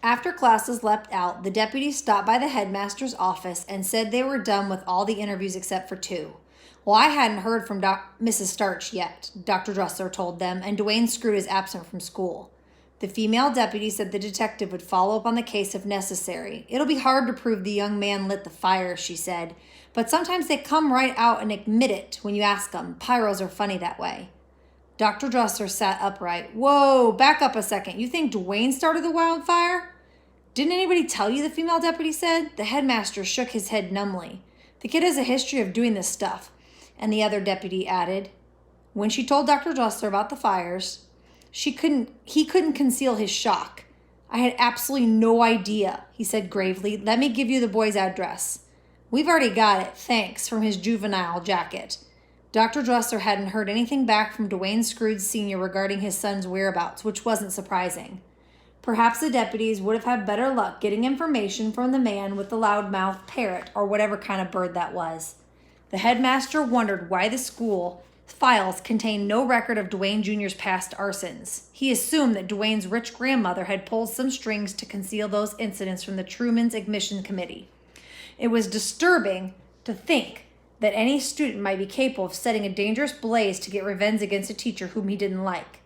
After classes leapt out, the deputies stopped by the headmaster's office and said they were done with all the interviews except for 2. Well, I hadn't heard from Mrs. Starch yet, Dr. Dressler told them, and Dwayne Scrood is absent from school. The female deputy said the detective would follow up on the case if necessary. It'll be hard to prove the young man lit the fire, she said, but sometimes they come right out and admit it when you ask them. Pyros are funny that way. Dr. Dressler sat upright. Whoa, back up a second. You think Dwayne started the wildfire? Didn't anybody tell you, the female deputy said? The headmaster shook his head numbly. The kid has a history of doing this stuff. And the other deputy added, when she told Dr. Dressler about the fires, he couldn't conceal his shock. I had absolutely no idea, he said gravely. Let me give you the boy's address. We've already got it, thanks, from his juvenile jacket. Dr. Dressler hadn't heard anything back from Dwayne Scrood Sr. regarding his son's whereabouts, which wasn't surprising. Perhaps the deputies would have had better luck getting information from the man with the loudmouth parrot or whatever kind of bird that was. The headmaster wondered why the school files contained no record of Dwayne Jr.'s past arsons. He assumed that Dwayne's rich grandmother had pulled some strings to conceal those incidents from the Truman's admission committee. It was disturbing to think that any student might be capable of setting a dangerous blaze to get revenge against a teacher whom he didn't like.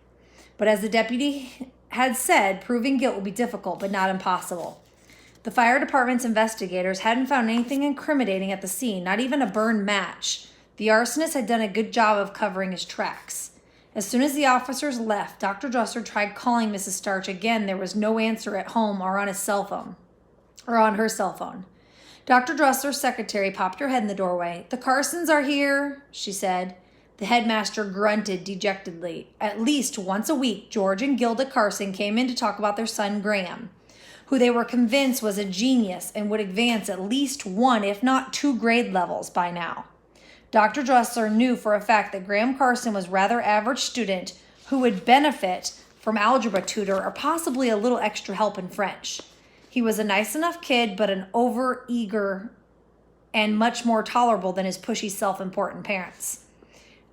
But as the deputy had said, proving guilt would be difficult but not impossible. The fire department's investigators hadn't found anything incriminating at the scene, not even a burned match. The arsonist had done a good job of covering his tracks. As soon as the officers left, Dr. Dressler tried calling Mrs. Starch again. There was no answer at home or on his cell phone, or on her cell phone. Dr. Dressler's secretary popped her head in the doorway. The Carsons are here, she said. The headmaster grunted dejectedly. At least once a week, George and Gilda Carson came in to talk about their son Graham, who they were convinced was a genius and would advance at least 1, if not 2 grade levels by now. Dr. Dressler knew for a fact that Graham Carson was a rather average student who would benefit from algebra tutor or possibly a little extra help in French. He was a nice enough kid, but an over-eager and much more tolerable than his pushy, self-important parents.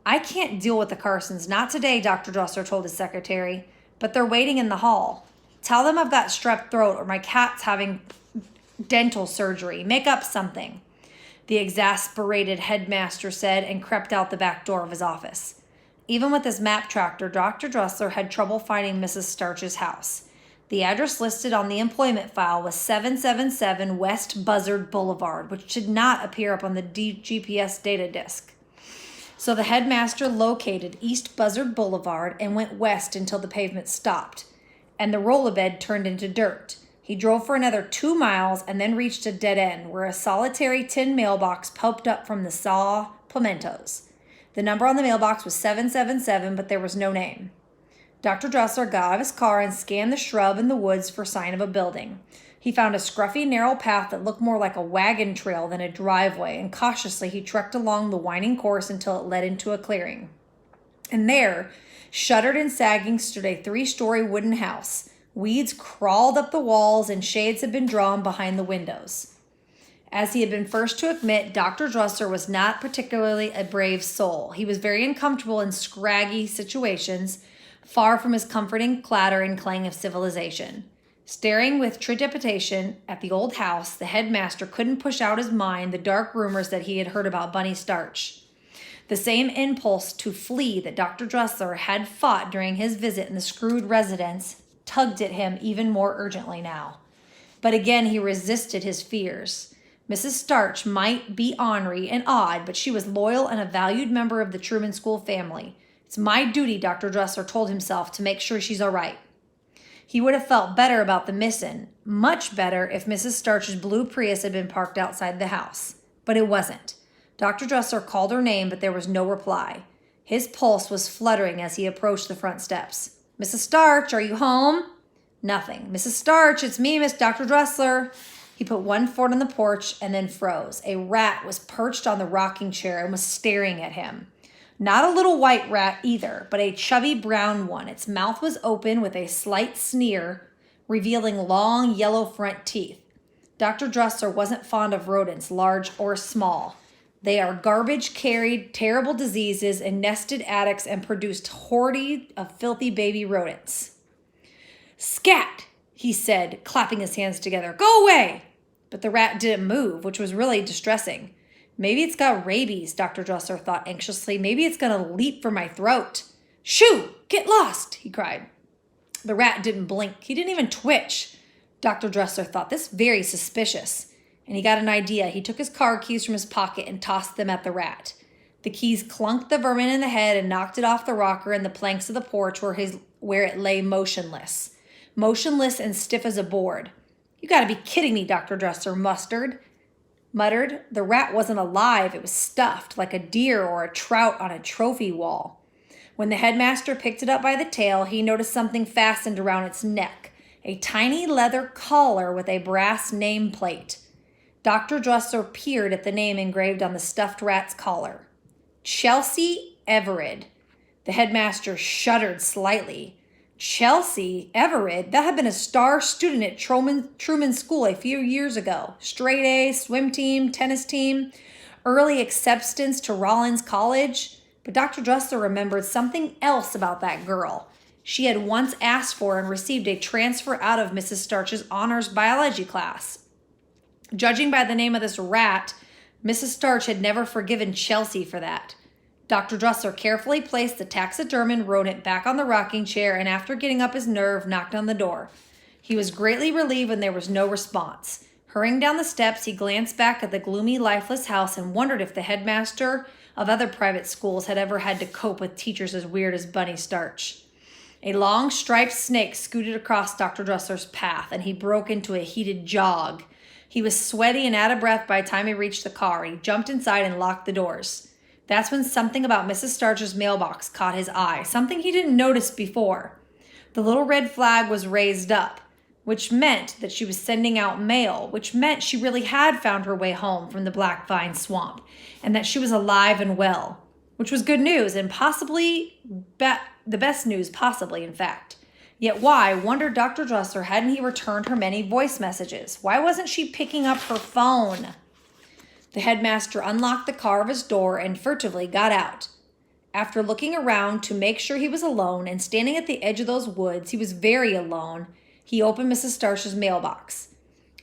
I can't deal with the Carsons. Not today, Dr. Dressler told his secretary, but they're waiting in the hall. Tell them I've got strep throat or my cat's having dental surgery. Make up something, the exasperated headmaster said and crept out the back door of his office. Even with his map tractor, Dr. Dressler had trouble finding Mrs. Starch's house. The address listed on the employment file was 777 West Buzzard Boulevard, which did not appear up on the GPS data disk. So the headmaster located East Buzzard Boulevard and went west until the pavement stopped, and the roll-a-bed turned into dirt. He drove for another 2 miles and then reached a dead end where a solitary tin mailbox popped up from the saw pimentos. The number on the mailbox was 777, but there was no name. Dr. Dressler got out of his car and scanned the shrub in the woods for sign of a building. He found a scruffy, narrow path that looked more like a wagon trail than a driveway, and cautiously he trekked along the winding course until it led into a clearing. And there, shuttered and sagging, stood a 3-story wooden house. Weeds crawled up the walls and shades had been drawn behind the windows. As he had been first to admit, Dr. Dressler was not particularly a brave soul. He was very uncomfortable in scraggy situations, far from his comforting clatter and clang of civilization. Staring with trepidation at the old house, the headmaster couldn't push out his mind the dark rumors that he had heard about Bunny Starch. The same impulse to flee that Dr. Dressler had fought during his visit in the Scrood residence tugged at him even more urgently now. But again he resisted his fears. Mrs. Starch might be ornery and odd, but she was loyal and a valued member of the Truman School family. It's my duty, Dr. Dressler told himself, to make sure she's all right. He would have felt better about the missing, much better if Mrs. Starch's blue Prius had been parked outside the house. But it wasn't. Dr. Dressler called her name, but there was no reply. His pulse was fluttering as he approached the front steps. Mrs. Starch, are you home? Nothing. Mrs. Starch, it's me, Miss Dr. Dressler. He put one foot on the porch and then froze. A rat was perched on the rocking chair and was staring at him. Not a little white rat either, but a chubby brown one. Its mouth was open with a slight sneer, revealing long yellow front teeth. Dr. Dressler wasn't fond of rodents, large or small. They are garbage, carried terrible diseases in nested attics and produced hordes of filthy baby rodents. Scat! he said, clapping his hands together. Go away! But the rat didn't move, which was really distressing. Maybe it's got rabies, Dr. Dresser thought anxiously. Maybe it's going to leap for my throat. Shoo! Get lost, he cried. The rat didn't blink. He didn't even twitch. Dr. Dresser thought this very suspicious. And he got an idea. He took his car keys from his pocket and tossed them at the rat. The keys clunked the vermin in the head and knocked it off the rocker and the planks of the porch where it lay motionless. Motionless and stiff as a board. You gotta be kidding me, Dr. Dresser muttered. The rat wasn't alive. It was stuffed like a deer or a trout on a trophy wall. When the headmaster picked it up by the tail, he noticed something fastened around its neck. A tiny leather collar with a brass nameplate. Dr. Dresser peered at the name engraved on the stuffed rat's collar. Chelsea Everett. The headmaster shuddered slightly. Chelsea Everett? That had been a star student at Truman School a few years ago. Straight A, swim team, tennis team, early acceptance to Rollins College. But Dr. Dresser remembered something else about that girl. She had once asked for and received a transfer out of Mrs. Starch's honors biology class. Judging by the name of this rat, Mrs. Starch had never forgiven Chelsea for that. Dr. Dresser carefully placed the taxidermied rodent back on the rocking chair and after getting up his nerve, knocked on the door. He was greatly relieved when there was no response. Hurrying down the steps, he glanced back at the gloomy, lifeless house and wondered if the headmaster of other private schools had ever had to cope with teachers as weird as Bunny Starch. A long, striped snake scooted across Dr. Dresser's path, and he broke into a heated jog. He was sweaty and out of breath by the time he reached the car. He jumped inside and locked the doors. That's when something about Mrs. Starch's mailbox caught his eye, something he didn't notice before. The little red flag was raised up, which meant that she was sending out mail, which meant she really had found her way home from the Black Vine Swamp, and that she was alive and well, which was good news and possibly the best news possibly, in fact. Yet why, wondered Dr. Dresser, hadn't he returned her many voice messages? Why wasn't she picking up her phone? The headmaster unlocked the car of his door and furtively got out. After looking around to make sure he was alone and standing at the edge of those woods, he was very alone, he opened Mrs. Starch's mailbox.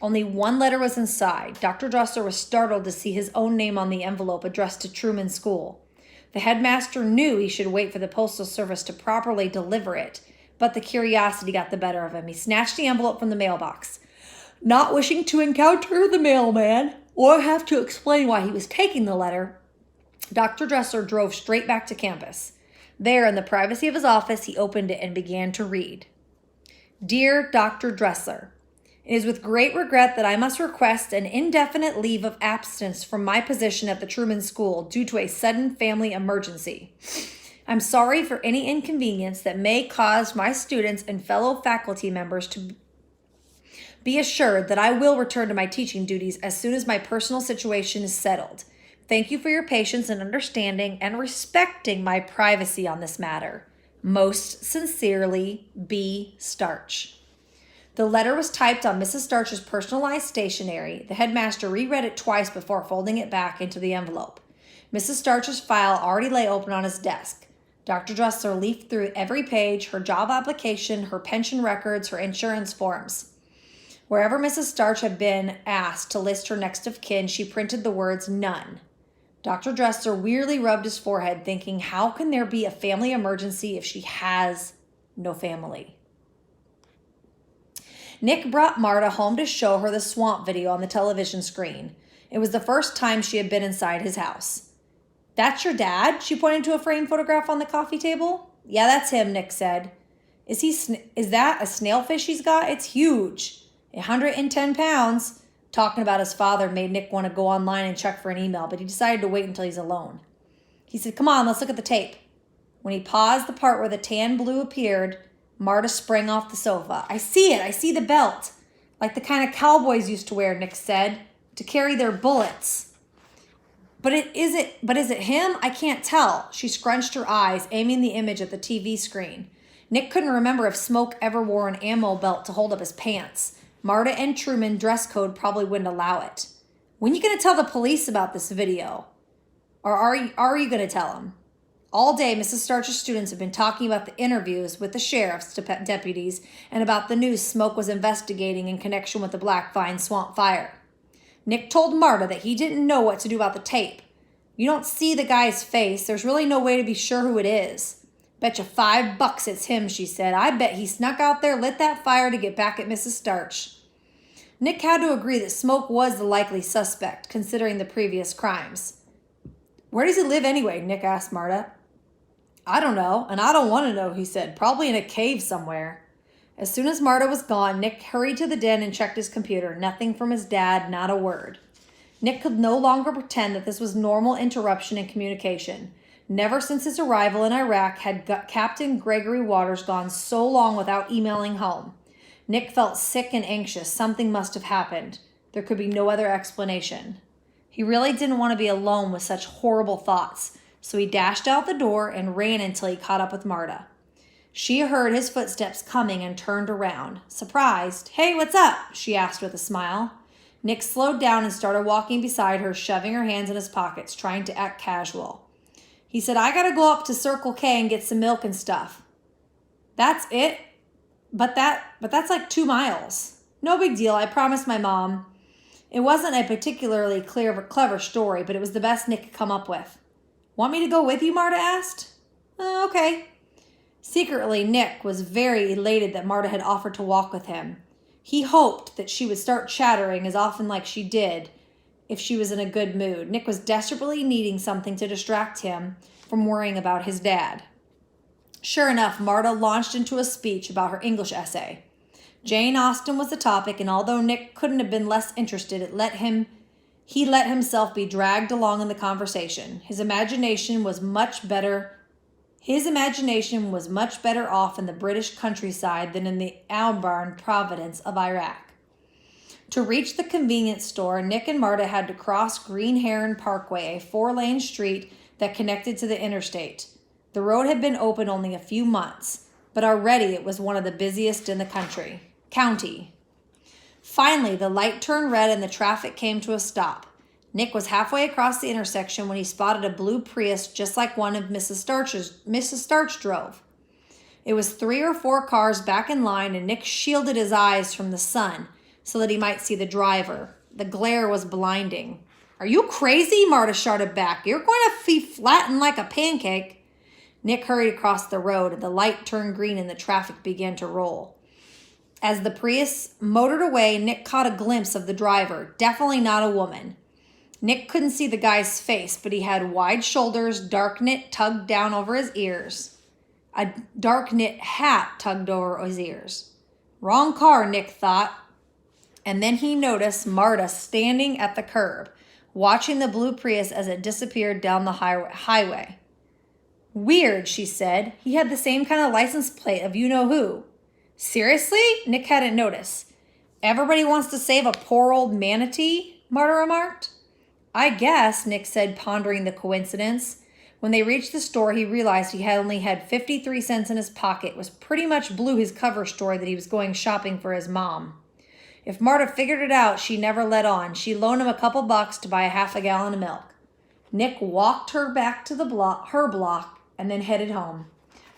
Only one letter was inside. Dr. Dresser was startled to see his own name on the envelope addressed to Truman School. The headmaster knew he should wait for the postal service to properly deliver it, but the curiosity got the better of him. He snatched the envelope from the mailbox. Not wishing to encounter the mailman or have to explain why he was taking the letter, Dr. Dresser drove straight back to campus. There, in the privacy of his office, he opened it and began to read. Dear Dr. Dresser, it is with great regret that I must request an indefinite leave of absence from my position at the Truman School due to a sudden family emergency. I'm sorry for any inconvenience that may cause my students and fellow faculty members to be assured that I will return to my teaching duties as soon as my personal situation is settled. Thank you for your patience and understanding and respecting my privacy on this matter. Most sincerely, B. Starch. The letter was typed on Mrs. Starch's personalized stationery. The headmaster reread it twice before folding it back into the envelope. Mrs. Starch's file already lay open on his desk. Dr. Dresser leafed through every page, her job application, her pension records, her insurance forms. Wherever Mrs. Starch had been asked to list her next of kin, she printed the words none. Dr. Dresser wearily rubbed his forehead, thinking, how can there be a family emergency if she has no family? Nick brought Marta home to show her the swamp video on the television screen. It was the first time she had been inside his house. That's your dad? She pointed to a framed photograph on the coffee table. Yeah, that's him, Nick said. Is that a snailfish he's got? It's huge. 110 pounds. Talking about his father made Nick want to go online and check for an email, but he decided to wait until he's alone. He said, come on, let's look at the tape. When he paused the part where the tan blue appeared, Marta sprang off the sofa. I see it. I see the belt. Like the kind of cowboys used to wear, Nick said, to carry their bullets. But is it him? I can't tell. She scrunched her eyes, aiming the image at the TV screen. Nick couldn't remember if Smoke ever wore an ammo belt to hold up his pants. Marta and Truman dress code probably wouldn't allow it. When are you going to tell the police about this video? Or are you going to tell them? All day, Mrs. Starch's students had been talking about the interviews with the sheriff's deputies and about the news Smoke was investigating in connection with the Black Vine Swamp fire. Nick told Marta that he didn't know what to do about the tape. You don't see the guy's face. There's really no way to be sure who it is. "Bet you $5 it's him," she said. "I bet he snuck out there, lit that fire to get back at Mrs. Starch." Nick had to agree that Smoke was the likely suspect, considering the previous crimes. "Where does he live anyway?" Nick asked Marta. "I don't know, and I don't want to know," he said. "Probably in a cave somewhere." As soon as Marta was gone, Nick hurried to the den and checked his computer. Nothing from his dad, not a word. Nick could no longer pretend that this was normal interruption in communication. Never since his arrival in Iraq had Captain Gregory Waters gone so long without emailing home. Nick felt sick and anxious. Something must have happened. There could be no other explanation. He really didn't want to be alone with such horrible thoughts, so he dashed out the door and ran until he caught up with Marta. She heard his footsteps coming and turned around. Surprised. "Hey, what's up?" she asked with a smile. Nick slowed down and started walking beside her, shoving her hands in his pockets, trying to act casual. He said, "I gotta go up to Circle K and get some milk and stuff." "That's it? But that's like 2 miles. "No big deal. I promised my mom." It wasn't a particularly clever story, but it was the best Nick could come up with. "Want me to go with you?" Marta asked. Okay. Secretly, Nick was very elated that Marta had offered to walk with him. He hoped that she would start chattering as often like she did if she was in a good mood. Nick was desperately needing something to distract him from worrying about his dad. Sure enough, Marta launched into a speech about her English essay. Jane Austen was the topic, and although Nick couldn't have been less interested, he let himself be dragged along in the conversation. His imagination was much better off in the British countryside than in the Albarn province of Iraq. To reach the convenience store, Nick and Marta had to cross Green Heron Parkway, a 4-lane street that connected to the interstate. The road had been open only a few months, but already it was one of the busiest in the county. Finally, the light turned red and the traffic came to a stop. Nick was halfway across the intersection when he spotted a blue Prius just like one of Mrs. Starch drove. It was 3 or 4 cars back in line, and Nick shielded his eyes from the sun so that he might see the driver. The glare was blinding. "Are you crazy?" Marta shouted back. "You're going to be flattened like a pancake." Nick hurried across the road, and the light turned green and the traffic began to roll. As the Prius motored away, Nick caught a glimpse of the driver, definitely not a woman. Nick couldn't see the guy's face, but he had wide shoulders, dark knit tugged down over his ears. A dark knit hat tugged over his ears. Wrong car, Nick thought. And then he noticed Marta standing at the curb, watching the blue Prius as it disappeared down the highway. "Weird," she said. "He had the same kind of license plate of you-know-who." "Seriously?" Nick hadn't noticed. "Everybody wants to save a poor old manatee," Marta remarked. "I guess," Nick said, pondering the coincidence. When they reached the store, he realized he had only had 53 cents in his pocket, was pretty much blew his cover story that he was going shopping for his mom. If Marta figured it out, she never let on. She loaned him a couple bucks to buy a half a gallon of milk. Nick walked her back to her block and then headed home.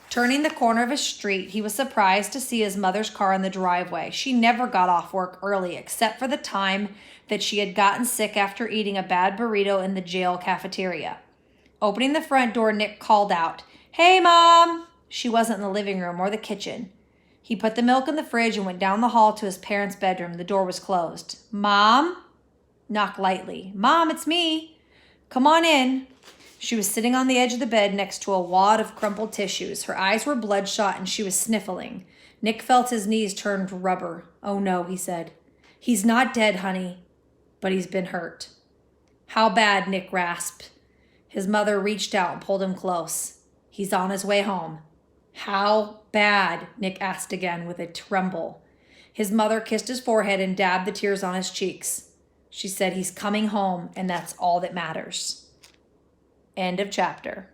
Turning the corner of his street, he was surprised to see his mother's car in the driveway. She never got off work early, except for the time that she had gotten sick after eating a bad burrito in the jail cafeteria. Opening the front door, Nick called out, "Hey, Mom!" She wasn't in the living room or the kitchen. He put the milk in the fridge and went down the hall to his parents' bedroom. The door was closed. "Mom?" Knocked lightly. "Mom, it's me." "Come on in." She was sitting on the edge of the bed next to a wad of crumpled tissues. Her eyes were bloodshot and she was sniffling. Nick felt his knees turn to rubber. "Oh no," he said. "He's not dead, honey, but he's been hurt." "How bad?" Nick rasped. His mother reached out and pulled him close. "He's on his way home." "How bad?" Nick asked again with a tremble. His mother kissed his forehead and dabbed the tears on his cheeks. She said, "He's coming home, and that's all that matters." End of chapter.